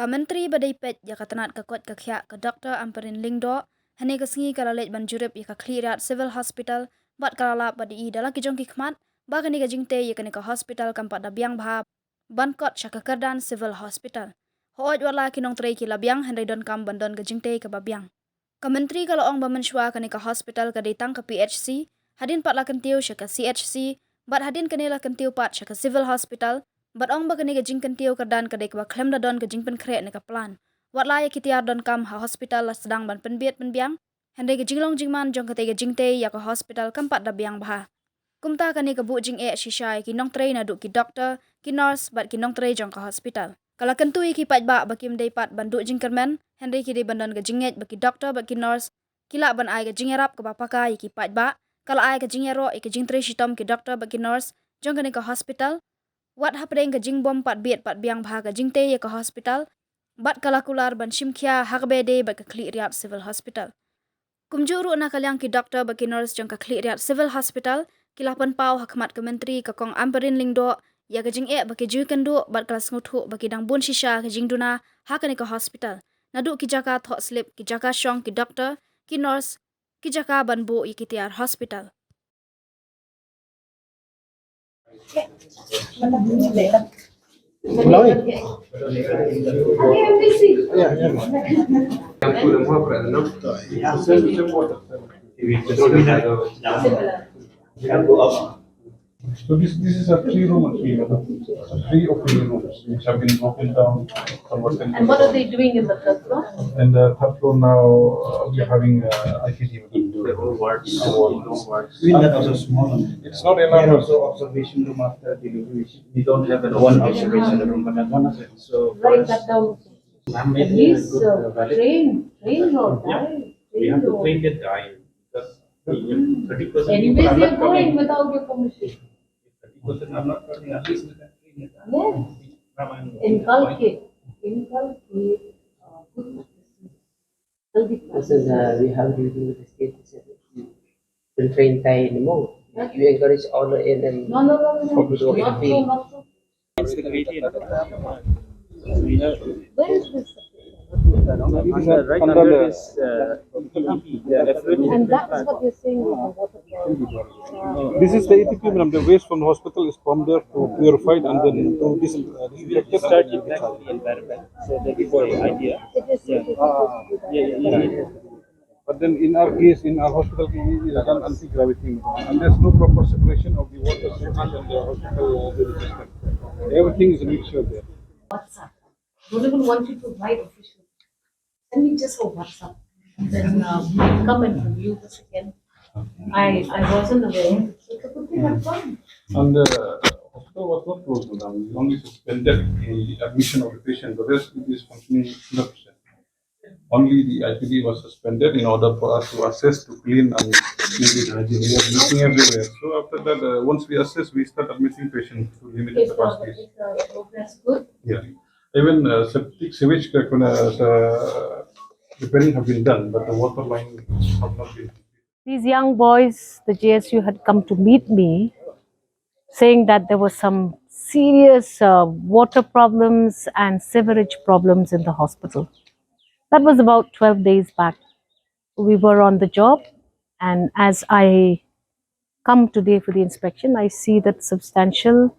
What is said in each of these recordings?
Menteri Badai Pet ya katanat kakot kakya ke Dr. Ampareen Lingdo hane kesengi kalalej banjurip ya kaklirat civil hospital bat kalalap badi dalam kijong kikmat bagani Jingkyntiew ya kene ke hospital kampat dabiang bahap bankot syaka Kyrdan civil hospital hooj wala kinong trei ki labiang henry don kam bandon ke Jingkyntiew ke babiang Menteri kalau ong bamenshwa kene ke hospital ke datang ke PHC hadin pat la Jingkyntiew syaka CHC bat hadin kene la Jingkyntiew pat syaka civil hospital bat ong bagani ke Jingkyntiew Kyrdan ke Dei Kaba Khlem don ke Jingpynkhreh ne ke plan wat la ya kitiar don kam ha hospital la sedang ban penbiet penbiang henry ke jinglong jingman jong ke Jingkyntiew ya ke hospital kampat dabiang bah kumta kani ke bu jing shisha ki nong trei na duk ki doktor ki nurse bat ki nong trei jong ke hospital kala kentu ki pat ba bakim dei pat bandu jingkermen henry ki de bandon ke jinget baki doktor baki nurse kila ban ai ke jingerap ke bapaka ki pat ba kala ai ke jingero ke jingtrei shitom ki doktor baki nurse jong kani ke hospital wat hapdeng ke jingbom pat biet pat biang bha ke Jingkyntiew ke hospital bat kalakular ban shimkhia hakbede bat ke klirat civil hospital kumjuru na kalyang ki doktor baki nurse jong ke klirat civil hospital kilapan pau hakmat ke menteri ke kong Ampareen Lingdo ya ke jingek baki jukendu bat kelas nguthu baki dang bun shisha ke jingduna hakani ke hospital nadu ki jaka thok slip ki jaka shong ki doktor ki nurse ki jaka ban bu ikitiar hospital So this is a 3-room hospital, 3 operating rooms which have been broken down. And what are they doing in the third floor? And the third floor now we are having ICT. Indoor wards. That was a small one. It's not enough. And also observation room after delivery. We don't have one observation room, but one of it. So Write that down. I'm At least train your guy. We have to train the guy because 30%. Anyways, they're going without your permission. 30% are not running. At least we can train it. Yes. Inculcate good practices. Because we have dealing with the state will train Thai anymore. You encourage all the NM. No. Not so. It's the gradient. Where is this? Right under this And that is what you're saying about water. This is the ETP, madam. The waste from the hospital is pumped there to purified and then to disinfected. start impacting the environment. So that is the idea. It is supposed to be that. But then in our case, in our hospital, it is done anti-gravity, and there's no proper separation of the water sewage and the hospital sewage system. Everything is a mixture there. WhatsApp. Don't even want you to write officially. Send me just a WhatsApp. Then we'll come and review this again. I wasn't aware. So it's a good thing I've done. And the hospital was not closed, madam. We only suspended the admission of the patient. The rest it is functioning 100%. Only the IPD was suspended in order for us to assess, to clean and clean the hygiene. We are looking everywhere. So after that, once we assess, we start admitting patients to limited capacities. Is the progress good? Yeah. Even septic sewage repairing have been done, but the water line have not been. These young boys, the JSU had come to meet me saying that there were some serious water problems and sewerage problems in the hospital. That was about 12 days back. We were on the job, and as I come today for the inspection, I see that substantial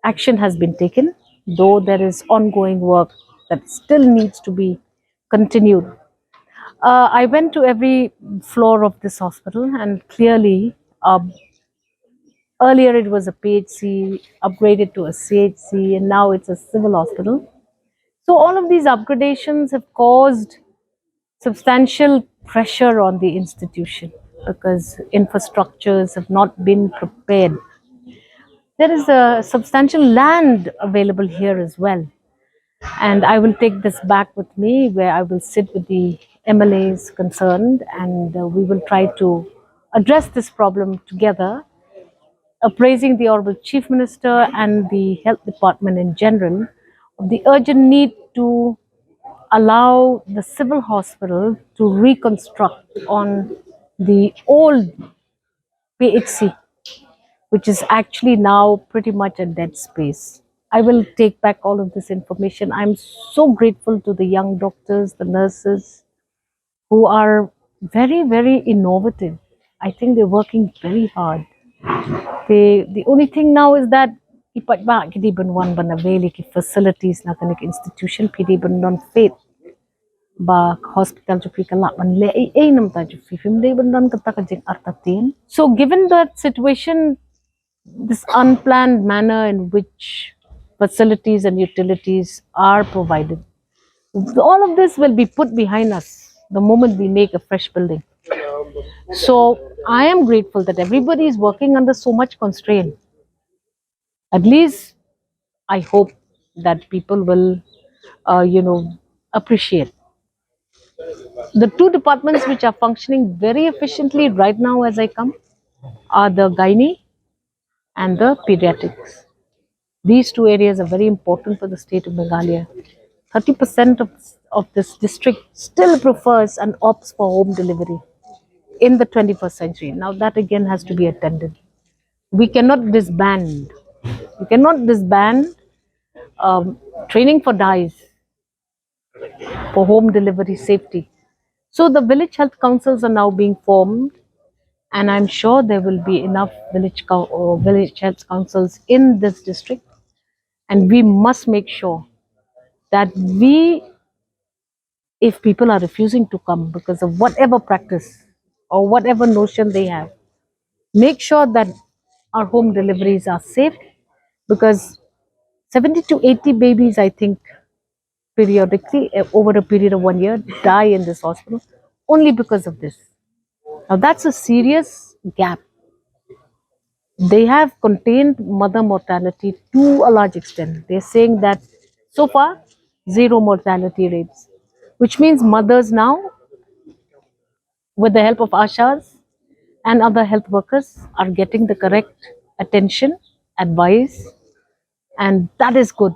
action has been taken, though there is ongoing work that still needs to be continued. I went to every floor of this hospital, and clearly, earlier it was a PHC, upgraded to a CHC, and now it's a civil hospital. So all of these upgradations have caused substantial pressure on the institution because infrastructures have not been prepared. There is a substantial land available here as well. And I will take this back with me where I will sit with the MLAs concerned, and we will try to address this problem together, appraising the Honorable Chief Minister and the Health Department in general of the urgent need to allow the civil hospital to reconstruct on the old PHC, which is actually now pretty much a dead space. I will take back all of this information. I'm so grateful to the young doctors, the nurses, who are very, very innovative. I think they're working very hard. The only thing now is that ipat ba kidi ban one ban avail ki facilities na kanik institution pidi ban non fit ba hospital to fi kala ban le ai nam ta ju fi fim de ban non kata ka jing artatin. So given that situation, this unplanned manner in which facilities and utilities are provided, all of this will be put behind us the moment we make a fresh building. So I am grateful that everybody is working under so much constraint. At least I hope that people will, appreciate. The two departments which are functioning very efficiently right now as I come are the gynae and the pediatrics. These two areas are very important for the state of Meghalaya. 30% of this district still prefers and opts for home delivery in the 21st century. Now that again has to be attended. We cannot disband. We cannot disband training for DIEs for home delivery safety. So the village health councils are now being formed, and I'm sure there will be enough village health councils in this district. And we must make sure that if people are refusing to come because of whatever practice or whatever notion they have, make sure that our home deliveries are safe, because 70 to 80 babies, I think, periodically over a period of 1 year die in this hospital only because of this. Now that's a serious gap. They have contained mother mortality to a large extent. They're saying that so far, zero mortality rates, which means mothers now, with the help of ashas and other health workers, are getting the correct attention, advice, and that is good.